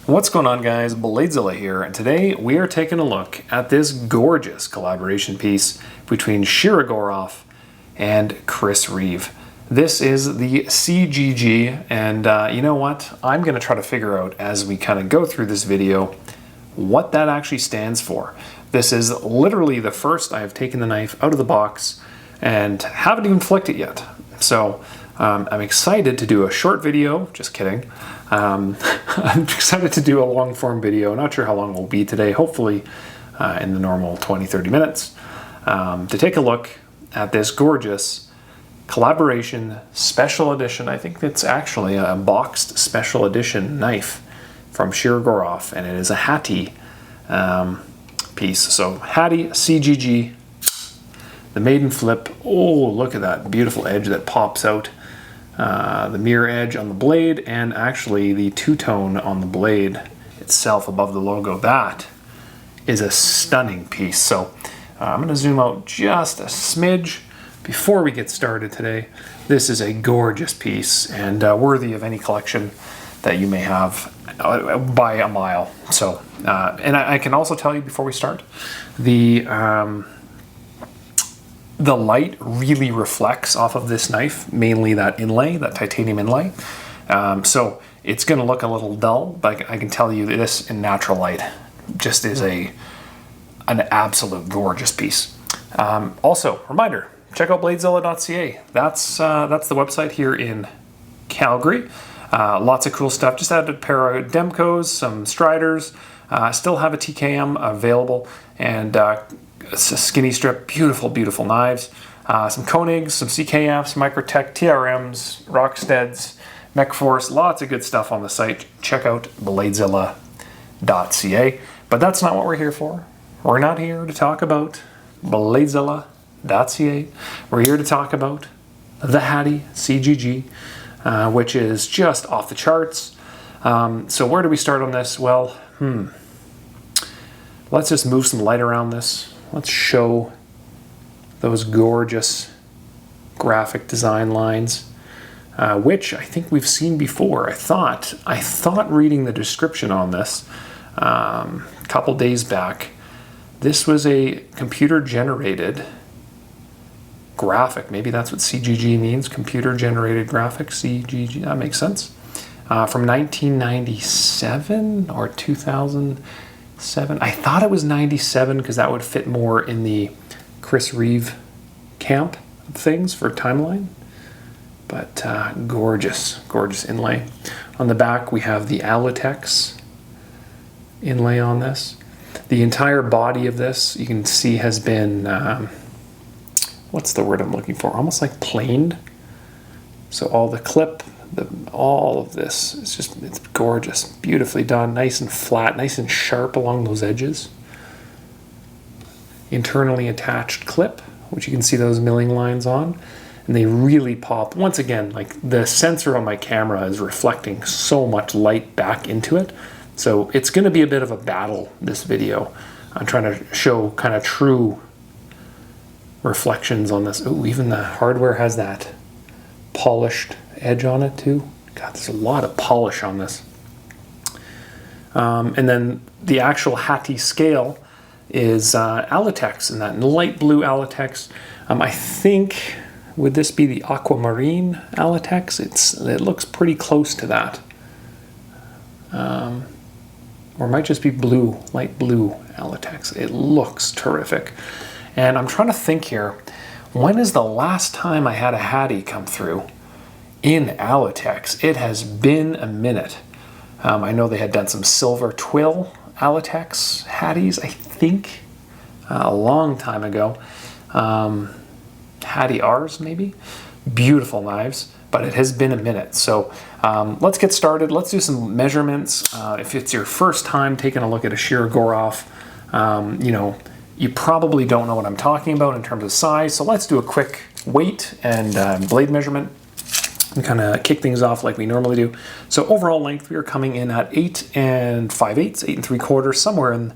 What's going on, guys? Bladezilla here, and today we are taking a look at this gorgeous collaboration piece between Shirogorov and Chris Reeve. This is the CGG, and you know what? I'm going to try to figure out as we kind of go through this video what that actually stands for. This is literally the first I have taken the knife out of the box and haven't even flicked it yet. So I'm excited to do a short video, just kidding. I'm excited to do a long form video, not sure how long it will be today, hopefully in the normal 20-30 minutes, to take a look at this gorgeous collaboration special edition. I think it's actually a boxed special edition knife from Shirogorov, and it is a Hati piece. So Hati CGG, the maiden flip. Oh, look at that beautiful edge that pops out. The mirror edge on the blade, and actually the two-tone on the blade itself above the logo. That is a stunning piece. So I'm going to zoom out just a smidge before we get started today. This is a gorgeous piece and worthy of any collection that you may have by a mile. So, and I can also tell you before we start, the light really reflects off of this knife, mainly that inlay, that titanium inlay. So it's going to look a little dull, but I can tell you this in natural light just is an absolute gorgeous piece. Also, reminder, check out bladezilla.ca. That's the website here in Calgary. Lots of cool stuff. Just added a pair of Demcos, some Striders. Still have a TKM available, and it's a skinny strip, beautiful, beautiful knives. Some Koenigs, some CKFs, Microtech, TRMs, Rocksteads, MechForce, lots of good stuff on the site. Check out bladezilla.ca. But that's not what we're here for. We're not here to talk about bladezilla.ca. We're here to talk about the Hati CGG, which is just off the charts. So where do we start on this? Well, let's just move some light around this. Let's show those gorgeous graphic design lines, which I think we've seen before. I thought reading the description on this a couple days back, this was a computer-generated graphic. Maybe that's what CGG means, computer-generated graphic, CGG, that makes sense. From 1997 or 2007. I thought it was 97 because that would fit more in the Chris Reeve camp of things for timeline. But gorgeous, gorgeous inlay. On the back we have the Alatex inlay on this. The entire body of this, you can see, has been, what's the word I'm looking for? Almost like planed. So all the clip, all of this is just, it's gorgeous, beautifully done, nice and flat, nice and sharp along those edges. Internally attached clip, which you can see those milling lines on, and they really pop. Once again, like the sensor on my camera is reflecting so much light back into it, so it's going to be a bit of a battle, this video. I'm trying to show kind of true reflections on this. Oh, even the hardware has that polished edge on it too. God, there's a lot of polish on this. And then the actual Hati scale is Alatex, and that light blue Alatex. I think, would this be the aquamarine Alatex? It looks pretty close to that. Or it might just be blue, light blue Alatex. It looks terrific. And I'm trying to think here, when is the last time I had a Hati come through in Alatex? It has been a minute. I know they had done some silver twill Alatex Hatis, I think, a long time ago. Hati R's, maybe? Beautiful knives, but it has been a minute. So let's get started. Let's do some measurements. If it's your first time taking a look at a Shirogorov, you know, you probably don't know what I'm talking about in terms of size. So let's do a quick weight and blade measurement and kind of kick things off like we normally do. So overall length, we are coming in at 8 5/8, 8 3/4, somewhere in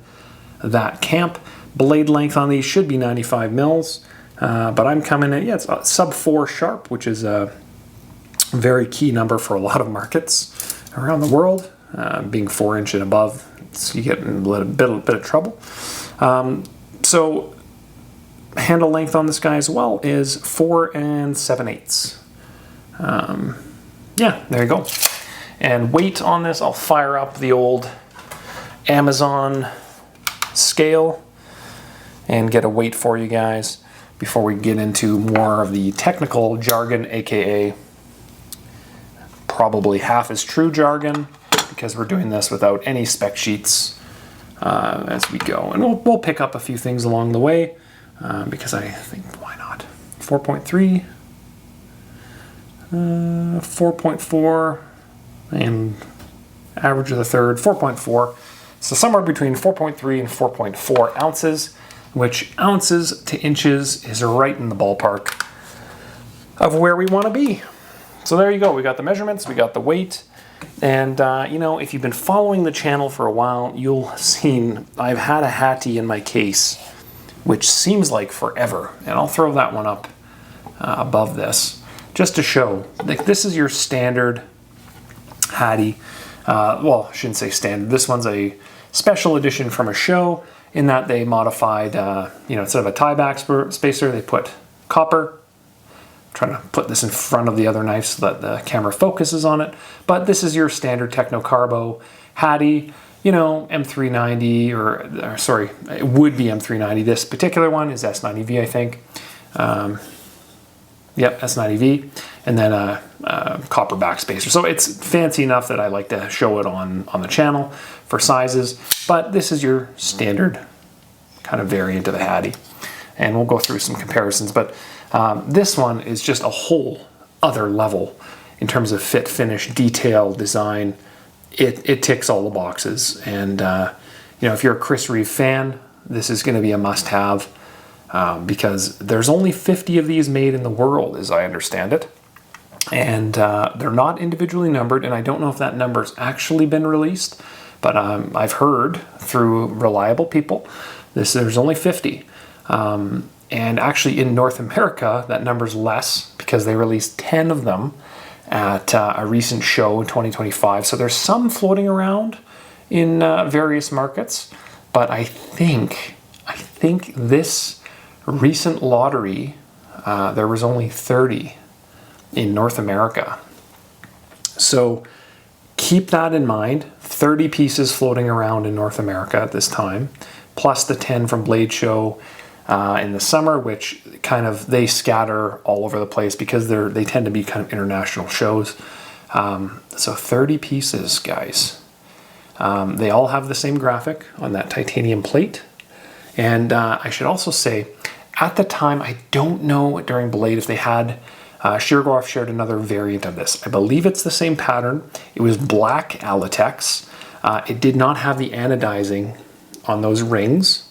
that camp. Blade length on these should be 95 mils, but I'm coming in, yeah, it's sub 4 sharp, which is a very key number for a lot of markets around the world. being 4" and above, so you get in a bit of trouble. So handle length on this guy as well is 4 7/8. Yeah, there you go. And weight on this, I'll fire up the old Amazon scale and get a weight for you guys before we get into more of the technical jargon, aka probably half is true jargon, because we're doing this without any spec sheets as we go. And we'll pick up a few things along the way because I think, why not? 4.3, 4.4, and average of the third, 4.4. So somewhere between 4.3 and 4.4 ounces, which ounces to inches is right in the ballpark of where we want to be. So there you go. We got the measurements, we got the weight, and you know, if you've been following the channel for a while, you'll have seen I've had a Hati in my case, which seems like forever, and I'll throw that one up above this just to show, like, this is your standard Hati. Well, I shouldn't say standard. This one's a special edition from a show in that they modified, you know, instead of a tie-back spacer, they put copper. I'm trying to put this in front of the other knife so that the camera focuses on it. But this is your standard Techno Carbo Hati, you know, M390, or sorry, it would be M390. This particular one is S90V, I think. Yep, S90V, and then a copper backspacer. So it's fancy enough that I like to show it on the channel for sizes, but this is your standard kind of variant of the Hati. And we'll go through some comparisons, but this one is just a whole other level in terms of fit, finish, detail, design. It ticks all the boxes. And you know, if you're a Chris Reeve fan, this is gonna be a must-have. Because there's only 50 of these made in the world, as I understand it. And they're not individually numbered, and I don't know if that number's actually been released, but I've heard through reliable people there's only 50. And actually in North America, that number's less because they released 10 of them at a recent show in 2025. So there's some floating around in various markets, but I think this recent lottery, there was only 30 in North America. So keep that in mind. 30 pieces floating around in North America at this time, plus the 10 from Blade Show in the summer, which kind of, they scatter all over the place because they tend to be kind of international shows. So 30 pieces, guys. They all have the same graphic on that titanium plate. And I should also say, at the time, I don't know during Blade if they had, Shirogorov shared another variant of this. I believe it's the same pattern. It was black Alatex. It did not have the anodizing on those rings.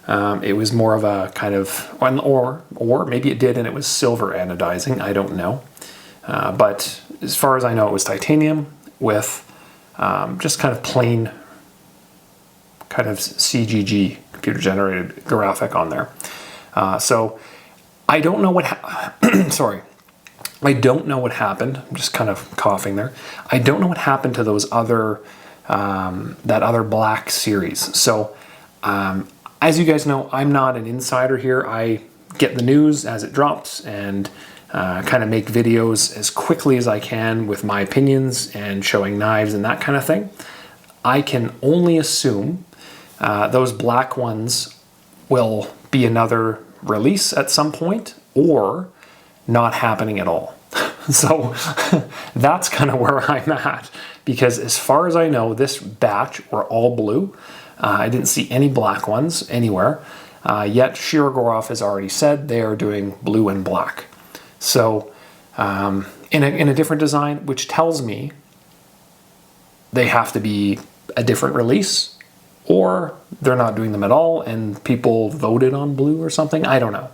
It was more of a kind of, or maybe it did and it was silver anodizing, I don't know. But as far as I know, it was titanium with just kind of plain kind of CGG, computer generated graphic on there. So I don't know what, sorry, I don't know what happened. I'm just kind of coughing there. I don't know what happened to those other, that other black series. So as you guys know, I'm not an insider here. I get the news as it drops and kind of make videos as quickly as I can with my opinions and showing knives and that kind of thing. I can only assume those black ones will be another release at some point or not happening at all. So that's kind of where I'm at, because as far as I know, this batch were all blue. I didn't see any black ones anywhere, yet Shirogorov has already said they are doing blue and black. So in a different design, which tells me they have to be a different release, or they're not doing them at all and people voted on blue or something. I don't know.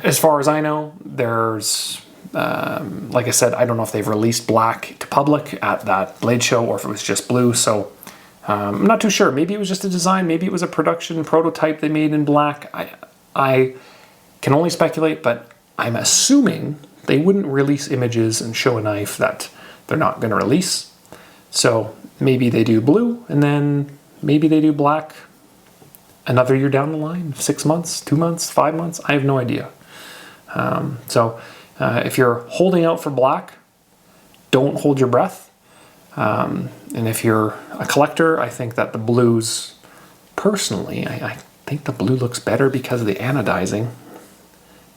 As far as I know, there's, like I said, I don't know if they've released black to public at that Blade show or if it was just blue. So I'm not too sure. Maybe it was just a design. Maybe it was a production prototype they made in black. I can only speculate, but I'm assuming they wouldn't release images and show a knife that they're not going to release. So maybe they do blue, and then maybe they do black another year down the line, 6 months, 2 months, 5 months, I have no idea. If you're holding out for black, don't hold your breath. And if you're a collector, I think that the blues, personally, I think the blue looks better because of the anodizing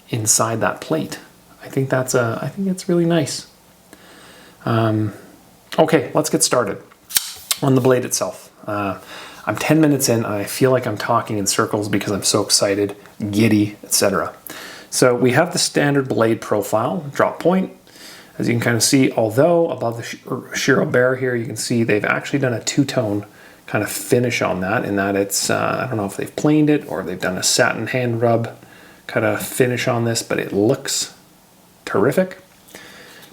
inside that plate. I think it's really nice. Okay, let's get started on the blade itself. I'm 10 minutes in, and I feel like I'm talking in circles because I'm so excited, giddy, etc. So we have the standard blade profile, drop point. As you can kind of see, although above the Shiro Bear here, you can see they've actually done a two-tone kind of finish on that, in that it's, I don't know if they've planed it or they've done a satin hand rub kind of finish on this, but it looks terrific.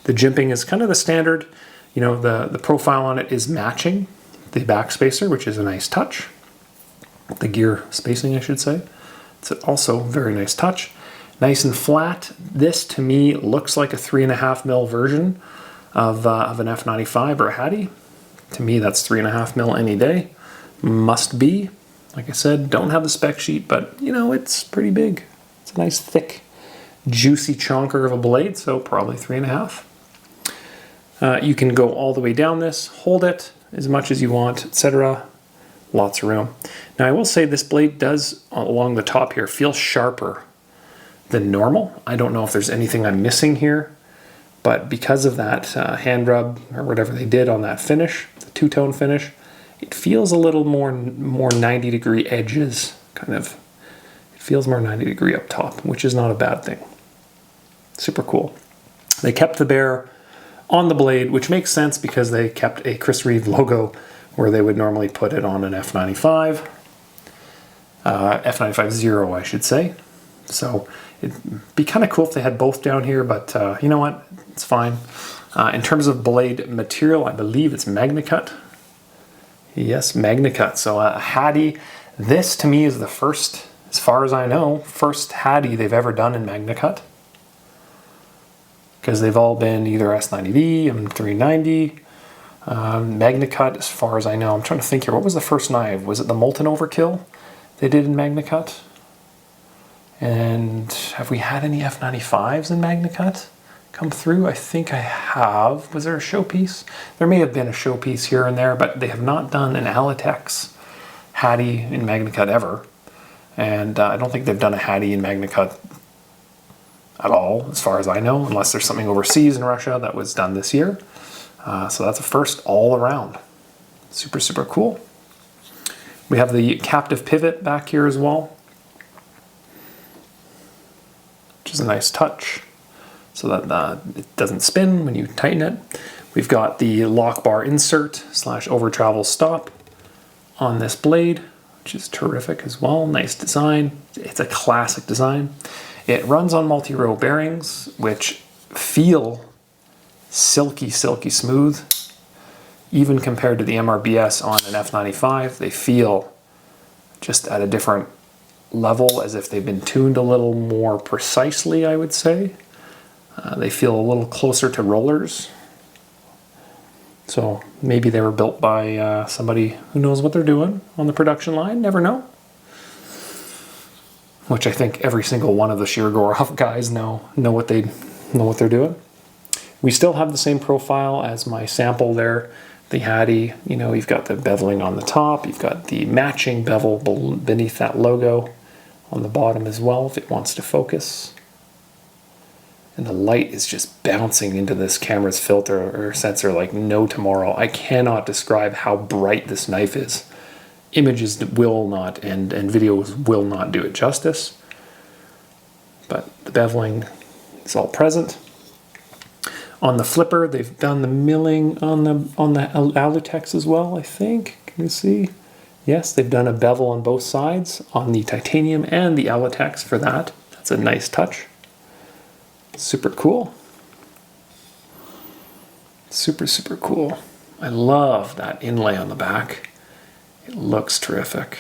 The jimping is kind of the standard, you know, the profile on it is matching the back spacer, which is a nice touch. The gear spacing, I should say. It's also a very nice touch. Nice and flat. This, to me, looks like a 3.5mm version of an F95 or a Hati. To me, that's 3.5mm any day. Must be. Like I said, don't have the spec sheet, but, you know, it's pretty big. It's a nice, thick, juicy chonker of a blade, so probably 3.5. You can go all the way down this, hold it as much as you want, etc. Lots of room. Now, I will say this blade does, along the top here, feel sharper than normal. I don't know if there's anything I'm missing here, but because of that hand rub or whatever they did on that finish, the two-tone finish, it feels a little more 90-degree edges, kind of. It feels more 90-degree up top, which is not a bad thing. Super cool. They kept the bear on the blade, which makes sense because they kept a Chris Reeve logo where they would normally put it on an F95, F95-0, I should say. So it'd be kind of cool if they had both down here, but you know what? It's fine. In terms of blade material, I believe it's MagnaCut. Yes, MagnaCut. So a Hati. This, to me, is the first, as far as I know, first Hati they've ever done in MagnaCut. Because they've all been either S90V, M390, MagnaCut, as far as I know. I'm trying to think here. What was the first knife? Was it the Molten Overkill they did in MagnaCut? And have we had any F95s in MagnaCut come through? I think I have. Was there a showpiece? There may have been a showpiece here and there, but they have not done an Alitex Hati in MagnaCut ever. And I don't think they've done a Hati in MagnaCut at all, as far as I know, unless there's something overseas in Russia that was done this year. So that's a first all around. Super, super cool. We have the captive pivot back here as well, which is a nice touch, so that it doesn't spin when you tighten it. We've got the lock bar insert / over travel stop on this blade, which is terrific as well. Nice design. It's a classic design. It runs on multi-row bearings, which feel silky, silky smooth. Even compared to the MRBS on an F95, they feel just at a different level, as if they've been tuned a little more precisely, I would say. They feel a little closer to rollers. So maybe they were built by somebody who knows what they're doing on the production line, never know. Which I think every single one of the Shirogorov guys know what they're doing. We still have the same profile as my sample there, the Hati. You know, you've got the beveling on the top, you've got the matching bevel beneath that logo on the bottom as well, if it wants to focus. And the light is just bouncing into this camera's filter or sensor like no tomorrow. I cannot describe how bright this knife is. Images will not, and videos will not do it justice. But the beveling is all present. On the flipper, they've done the milling on the Alitex as well, I think. Can you see? Yes, they've done a bevel on both sides, on the titanium and the Alitex for that. That's a nice touch. Super cool. Super, super cool. I love that inlay on the back. It looks terrific.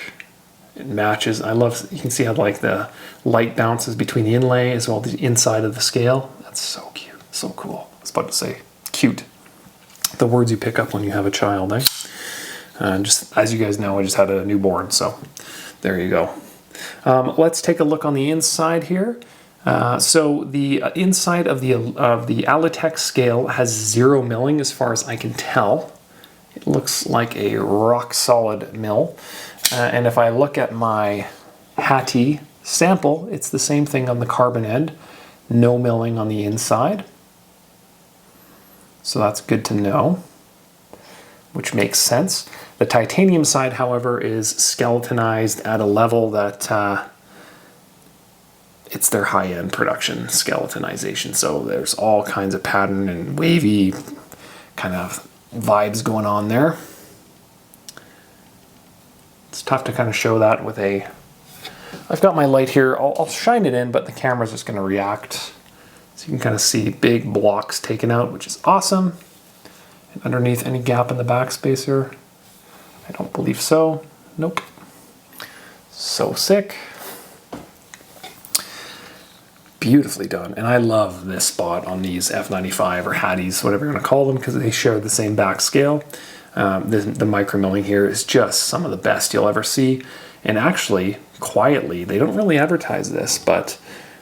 It matches. I love, you can see how like the light bounces between the inlay as well as the inside of the scale. That's so cute, so cool. I was about to say cute. The words you pick up when you have a child, eh? Just as you guys know, I just had a newborn, so there you go. Let's take a look on the inside here. So the inside of the Alitech scale has 0 milling as far as I can tell. It looks like a rock solid mill. And if I look at my Hati sample, it's the same thing on the carbon end. No milling on the inside. So that's good to know, which makes sense. The titanium side, however, is skeletonized at a level that it's their high-end production skeletonization. So there's all kinds of pattern and wavy kind of vibes going on there. It's tough to kind of show that with a... I've got my light here. I'll shine it in, but the camera's just going to react. So you can kind of see big blocks taken out, which is awesome. And underneath, any gap in the backspacer? I don't believe so. Nope. So sick. Beautifully done. And I love this spot on these F95 or Hatties, whatever you want to call them, because they share the same back scale. The micro milling here is just some of the best you'll ever see. And actually, quietly, they don't really advertise this, but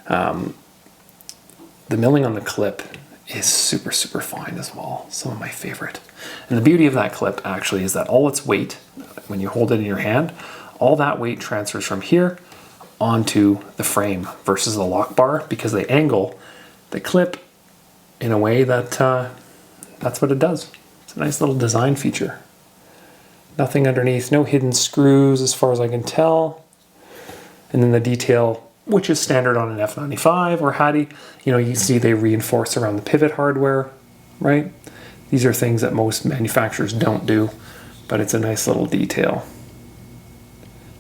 the milling on the clip is super, super fine as well. Some of my favorite. And the beauty of that clip actually is that all its weight, when you hold it in your hand, all that weight transfers from here onto the frame versus the lock bar, because they angle the clip in a way that that's what it does. It's a nice little design feature. Nothing underneath, no hidden screws as far as I can tell. And then the detail, which is standard on an F95 or Hati, you see they reinforce around the pivot hardware, right? These are things that most manufacturers don't do, but it's a nice little detail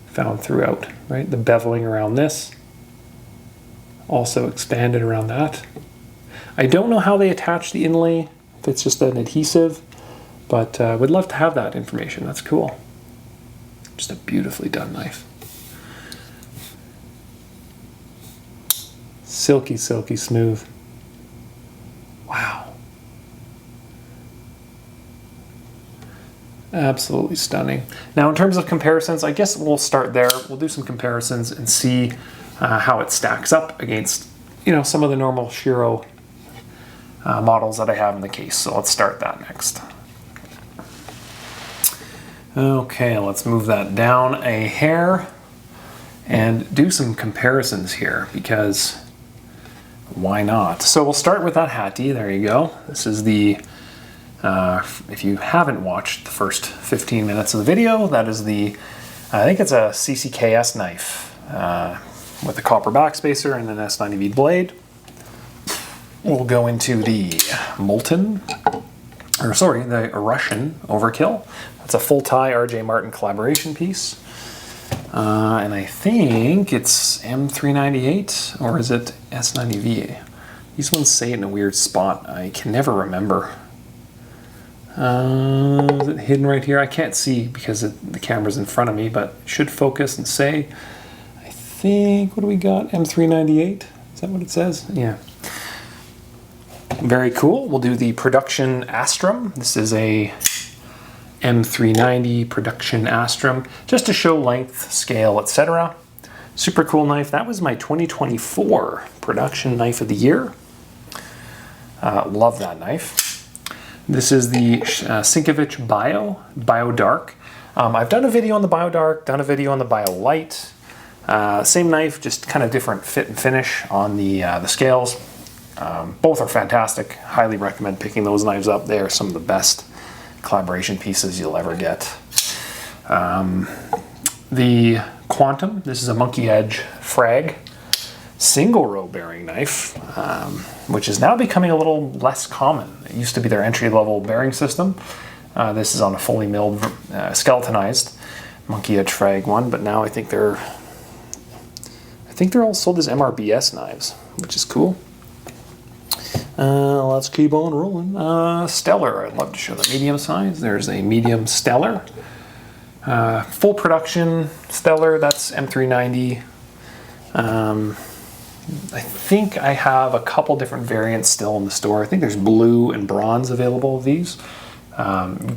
found throughout, right? The beveling around this, also expanded around that. I don't know how they attach the inlay, if it's just an adhesive, but would love to have that information. That's cool. Just a beautifully done knife. Silky, silky smooth. Wow. Absolutely stunning. Now, in terms of comparisons, I guess we'll start there. We'll do some comparisons and see how it stacks up against, some of the normal Shiro models that I have in the case. So let's start that next. Okay, let's move that down a hair and do some comparisons here, because why not? So we'll start with that Hati. There you go. This is the, if you haven't watched the first 15 minutes of the video, that is the, I think it's a CCKS knife with a copper backspacer and an S90V blade. We'll go into the the Russian Overkill. That's a full tie RJ Martin collaboration piece. And I think it's M398, or is it S90V? These ones say it in a weird spot. I can never remember. Is it hidden right here? I can't see because the camera's in front of me, but it should focus and say, I think, what do we got? M398? Is that what it says? Yeah. Very cool. We'll do the Production Astrum. This is a M390 Production Astrum, just to show length, scale, etc. Super cool knife. That was my 2024 Production Knife of the Year. Love that knife. This is the Sienkiewicz Bio Dark. I've done a video on the Bio Dark, done a video on the Bio Light. Same knife, just kind of different fit and finish on the scales. Both are fantastic. Highly recommend picking those knives up. They are some of the best collaboration pieces you'll ever get. The Quantum, this is a Monkey Edge Frag single row bearing knife, which is now becoming a little less common. It used to be their entry-level bearing system. This is on a fully milled, skeletonized Monkey Edge Frag one, but now I think they're all sold as MRBS knives, which is cool. Let's keep on rolling. Stellar, I'd love to show the medium size. There's a medium Stellar. Full production Stellar, that's M390. I think I have a couple different variants still in the store. I think there's blue and bronze available of these.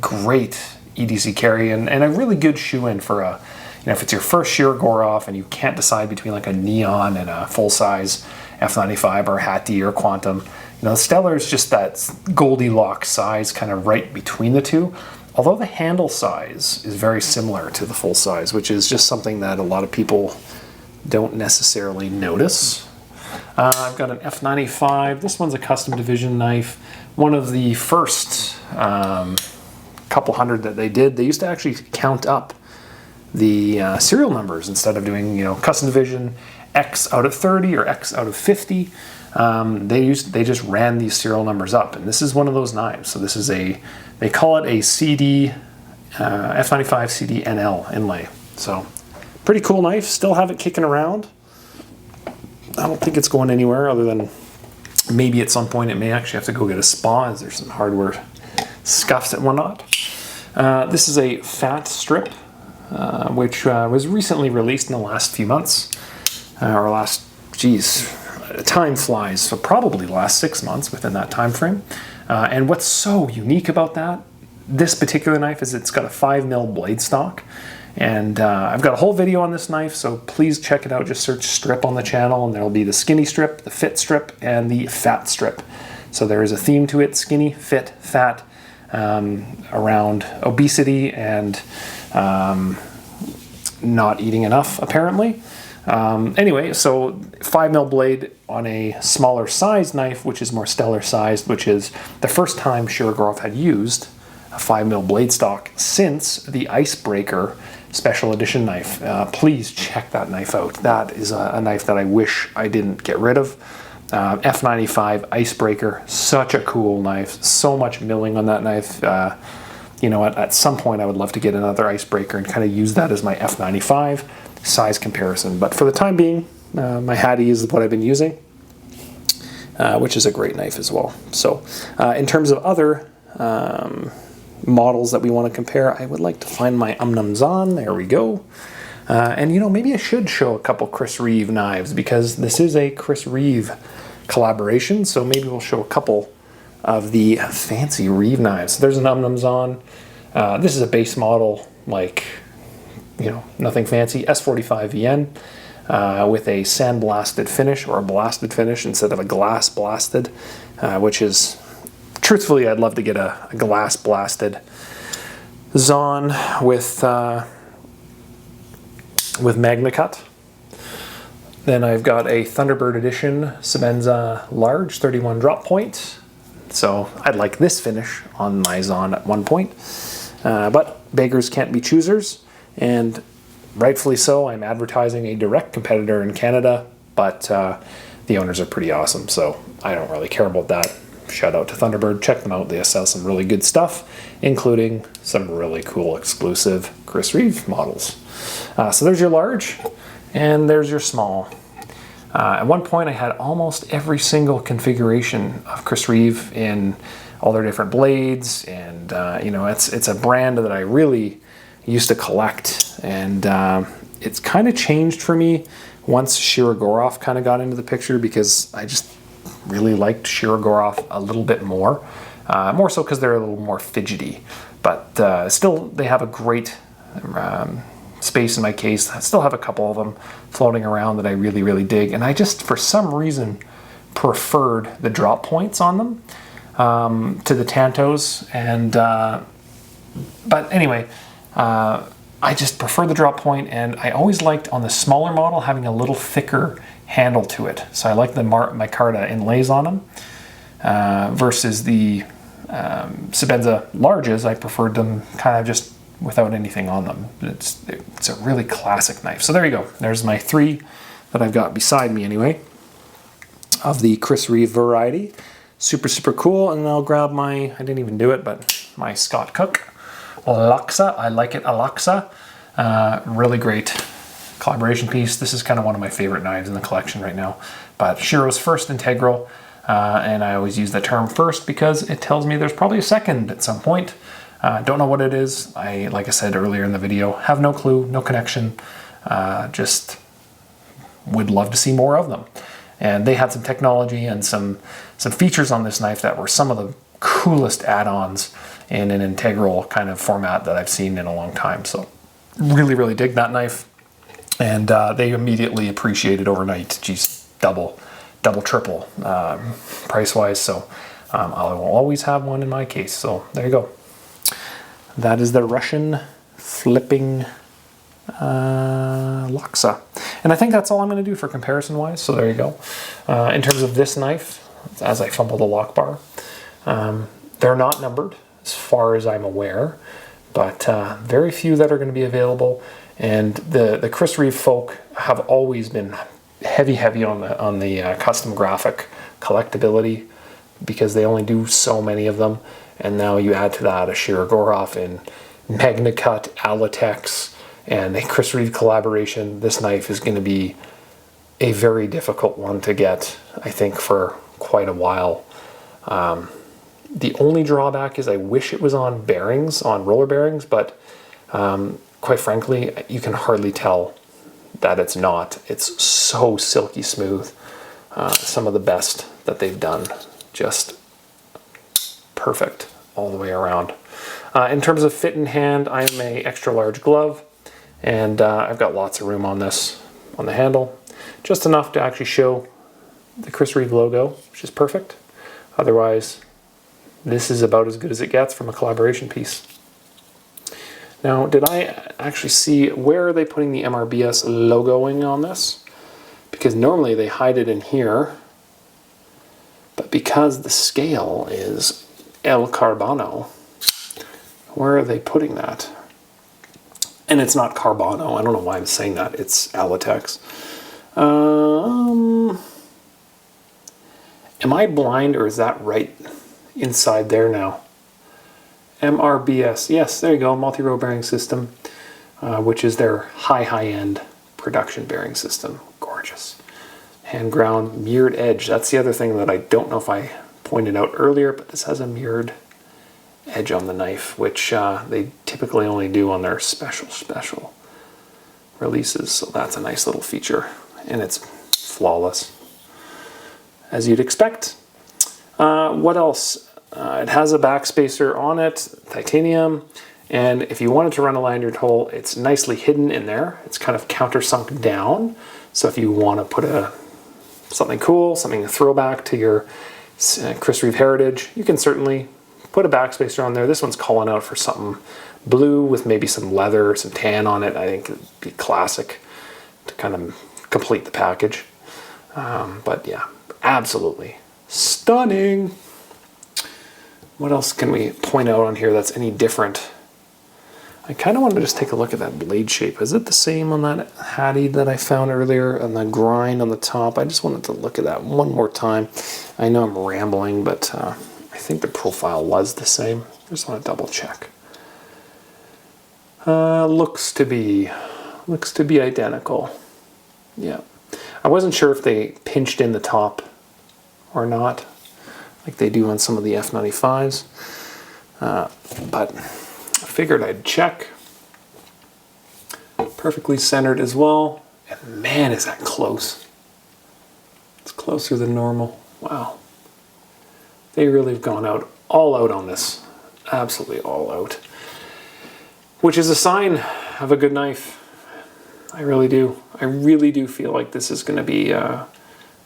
Great EDC carry and a really good shoe-in for a, if it's your first Shirogorov and you can't decide between like a Neon and a full-size F95 or Hati or Quantum. The Stellar is just that Goldilocks size kind of right between the two. Although the handle size is very similar to the full size, which is just something that a lot of people don't necessarily notice. I've got an F95. This one's a custom division knife. One of the first couple hundred that they did, they used to actually count up the serial numbers instead of doing, custom division X out of 30 or X out of 50. They just ran these serial numbers up, and this is one of those knives. So this is they call it a CD, F95 CD NL inlay. So pretty cool knife, still have it kicking around. I don't think it's going anywhere other than maybe at some point it may actually have to go get a spa as there's some hardware scuffs and whatnot. This is a fat strip, which was recently released in the last few months, or last, time flies, so probably the last 6 months within that time frame. And what's so unique about this particular knife is it's got a 5mm blade stock. And I've got a whole video on this knife, so please check it out. Just search strip on the channel, and there'll be the skinny strip, the fit strip, and the fat strip. So there is a theme to it: skinny, fit, fat, around obesity and not eating enough, apparently. Anyway, so 5mm blade on a smaller size knife, which is more stellar sized, which is the first time Shirogorov had used a 5mm blade stock since the Icebreaker special edition knife. Please check that knife out. That is a knife that I wish I didn't get rid of. F95 Icebreaker, such a cool knife. So much milling on that knife. At some point I would love to get another Icebreaker and kind of use that as my F95 size comparison. But for the time being, my Hati is what I've been using, which is a great knife as well. So in terms of other models that we want to compare, I would like to find my Zon. There we go. And maybe I should show a couple Chris Reeve knives, because this is a Chris Reeve collaboration, so maybe we'll show a couple of the fancy Reeve knives. So there's an Zon. This is a base model, like, nothing fancy, S45 VN, with a sandblasted finish, or a blasted finish instead of a glass blasted, which is, truthfully, I'd love to get a glass blasted Zon with MagnaCut. Then I've got a Thunderbird Edition Sebenza large 31 drop point. So I'd like this finish on my Zon at one point. But beggars can't be choosers, and rightfully so. I'm advertising a direct competitor in Canada, but the owners are pretty awesome, so I don't really care about that. Shout out to Thunderbird. Check them out. They sell some really good stuff, including some really cool exclusive Chris Reeve models. So there's your large, and there's your small. At one point I had almost every single configuration of Chris Reeve in all their different blades, and it's a brand that I really used to collect, and it's kind of changed for me once Shirogorov kind of got into the picture, because I just really liked Shirogorov a little bit more so because they're a little more fidgety, but still they have a great space in my case. I still have a couple of them floating around that I really, really dig, and I just, for some reason, preferred the drop points on them to the Tantos, and but anyway, I just prefer the drop point, and I always liked on the smaller model having a little thicker handle to it. So I like the micarta inlays on them versus the Sebenza larges. I preferred them kind of just without anything on them. It's a really classic knife. So there you go. There's my three that I've got beside me anyway, of the Chris Reeve variety. Super, super cool. And then I'll grab my, I didn't even do it, but my Scott Cook Alexa. I like it, Alexa. Really great collaboration piece. This is kind of one of my favorite knives in the collection right now. But Shiro's first integral, and I always use the term first because it tells me there's probably a second at some point. Don't know what it is. Like I said earlier in the video, have no clue, no connection. Just would love to see more of them. And they had some technology and some features on this knife that were some of the coolest add-ons in an integral kind of format that I've seen in a long time. So really, really dig that knife. And they immediately appreciate it overnight. Geez, double, triple price-wise. So I will always have one in my case. So there you go. That is the Russian flipping Laksa. And I think that's all I'm going to do for comparison-wise. So there you go. In terms of this knife, as I fumble the lock bar, they're not numbered as far as I'm aware, but very few that are going to be available. And the Chris Reeve folk have always been heavy on the custom graphic collectability, because they only do so many of them. And now you add to that a Shirogorov in MagnaCut, Alatex, and a Chris Reeve collaboration. This knife is going to be a very difficult one to get, I think, for quite a while. The only drawback is I wish it was on bearings, on roller bearings, but quite frankly, you can hardly tell that it's not. It's so silky smooth. Some of the best that they've done. Just perfect all the way around. In terms of fit in hand, I am a extra large glove, and I've got lots of room on this, on the handle. Just enough to actually show the Chris Reeve logo, which is perfect. Otherwise, this is about as good as it gets from a collaboration piece. Now, did I actually see, where are they putting the MRBS logoing on this? Because normally they hide it in here, but because the scale is El Carbano, where are they putting that? And it's not Carbano. I don't know why I'm saying that. It's Alatex. Am I blind, or is that right inside there now? MRBS. Yes, there you go. Multi-row bearing system, which is their high-end production bearing system. Gorgeous. Hand ground, mirrored edge. That's the other thing that I don't know if I pointed out earlier, but this has a mirrored edge on the knife, which they typically only do on their special releases. So that's a nice little feature, and it's flawless, as you'd expect. What else? It has a backspacer on it, titanium, and if you wanted to run a lanyard hole, it's nicely hidden in there. It's kind of countersunk down, so if you want to put something cool, something to throwback to your Chris Reeve heritage, you can certainly put a backspacer on there. This one's calling out for something blue with maybe some leather, some tan on it. I think it'd be classic to kind of complete the package. But yeah, absolutely stunning. What else can we point out on here that's any different? I kind of want to just take a look at that blade shape. Is it the same on that Hati that I found earlier, on the grind on the top? I just wanted to look at that one more time. I know I'm rambling, but I think the profile was the same. I just want to double check. Looks to be identical. Yeah. I wasn't sure if they pinched in the top or not, like they do on some of the F95s, but I figured I'd check. Perfectly centered as well, and man, is that close. It's closer than normal. Wow. They really have gone all out on this. Absolutely all out. Which is a sign of a good knife. I really do. I really do feel like this is going to be a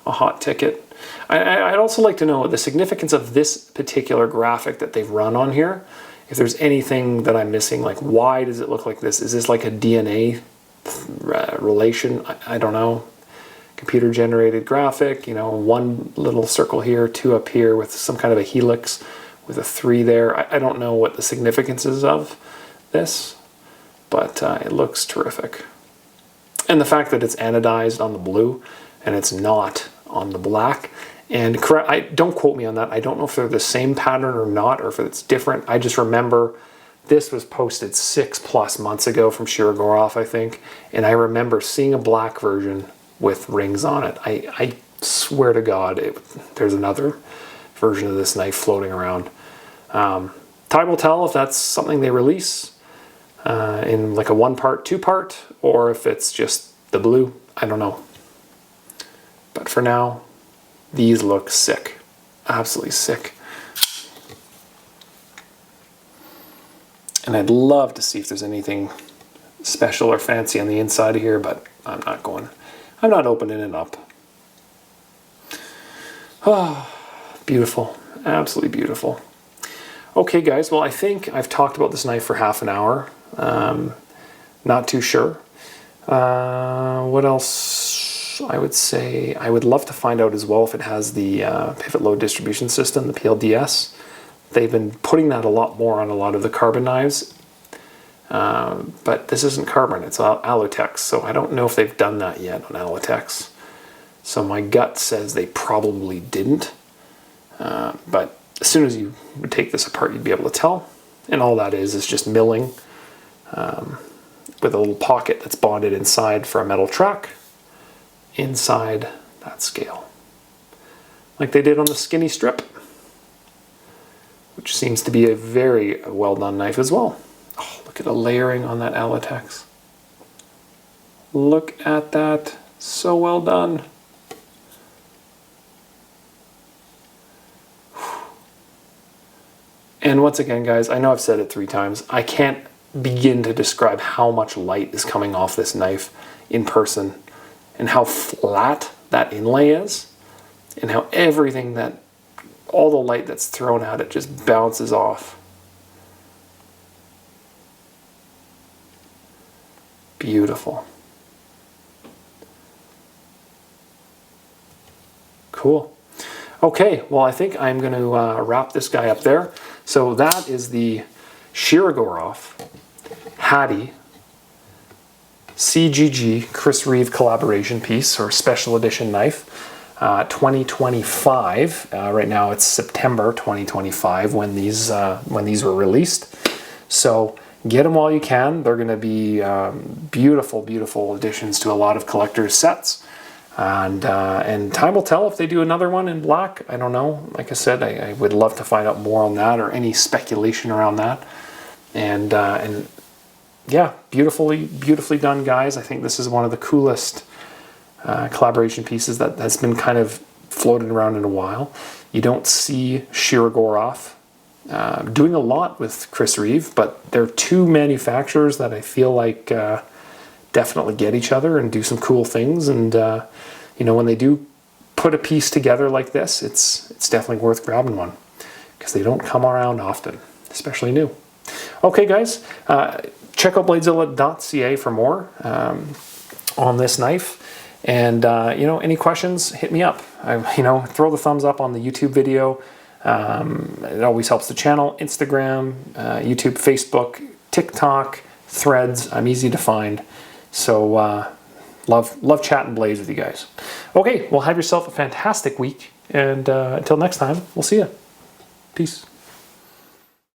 hot ticket. I'd also like to know the significance of this particular graphic that they've run on here. If there's anything that I'm missing, like why does it look like this? Is this like a DNA relation? I don't know. Computer generated graphic, you know, one little circle here, two up here with some kind of a helix with a 3 there. I don't know what the significance is of this, but it looks terrific. And the fact that it's anodized on the blue and it's not on the black. And don't quote me on that. I don't know if they're the same pattern or not, or if it's different. I just remember this was posted 6+ months ago from Shirogorov, I think. And I remember seeing a black version with rings on it. I swear to God, there's another version of this knife floating around. Time will tell if that's something they release in like a 1-part, 2-part, or if it's just the blue. I don't know. But for now, these look sick. Absolutely sick. And I'd love to see if there's anything special or fancy on the inside of here, but I'm not opening it up. Oh, beautiful. Absolutely beautiful. Okay, guys, well, I think I've talked about this knife for half an hour. Not too sure. What else I would say? I would love to find out as well if it has the pivot load distribution system, the PLDS. They've been putting that a lot more on a lot of the carbon knives. But this isn't carbon, it's Allotex, so I don't know if they've done that yet on Allotex. So my gut says they probably didn't. But as soon as you would take this apart, you'd be able to tell. And all that is just milling with a little pocket that's bonded inside for a metal track inside that scale. Like they did on the skinny strip, which seems to be a very well done knife as well. Oh, look at the layering on that Allotex. Look at that. So well done. And once again, guys, I know I've said it 3 times. I can't begin to describe how much light is coming off this knife in person and how flat that inlay is and how everything that, all the light that's thrown at it just bounces off. Beautiful. Cool. Okay, well, I think I'm going to wrap this guy up there. So that is the Shirogorov Hati CGG Chris Reeve collaboration piece, or special edition knife, 2025. Right now it's September 2025 when these were released. So get them while you can. They're going to be beautiful, beautiful additions to a lot of collectors' sets. And time will tell if they do another one in black. I don't know. Like I said, I would love to find out more on that or any speculation around that. And yeah, beautifully done, guys. I think this is one of the coolest collaboration pieces that has been kind of floated around in a while. You don't see Shirogorov doing a lot with Chris Reeve, but there are 2 manufacturers that I feel like definitely get each other and do some cool things. And you know, when they do put a piece together like this, it's definitely worth grabbing one because they don't come around often, especially new. Okay, guys, check out Bladezilla.ca for more on this knife. And you know, any questions, hit me up. You know, throw the thumbs up on the YouTube video. It always helps the channel. Instagram, YouTube, Facebook, TikTok, Threads. I'm easy to find. So love chatting Blades with you guys. Okay, well, have yourself a fantastic week, and until next time, we'll see you. Peace.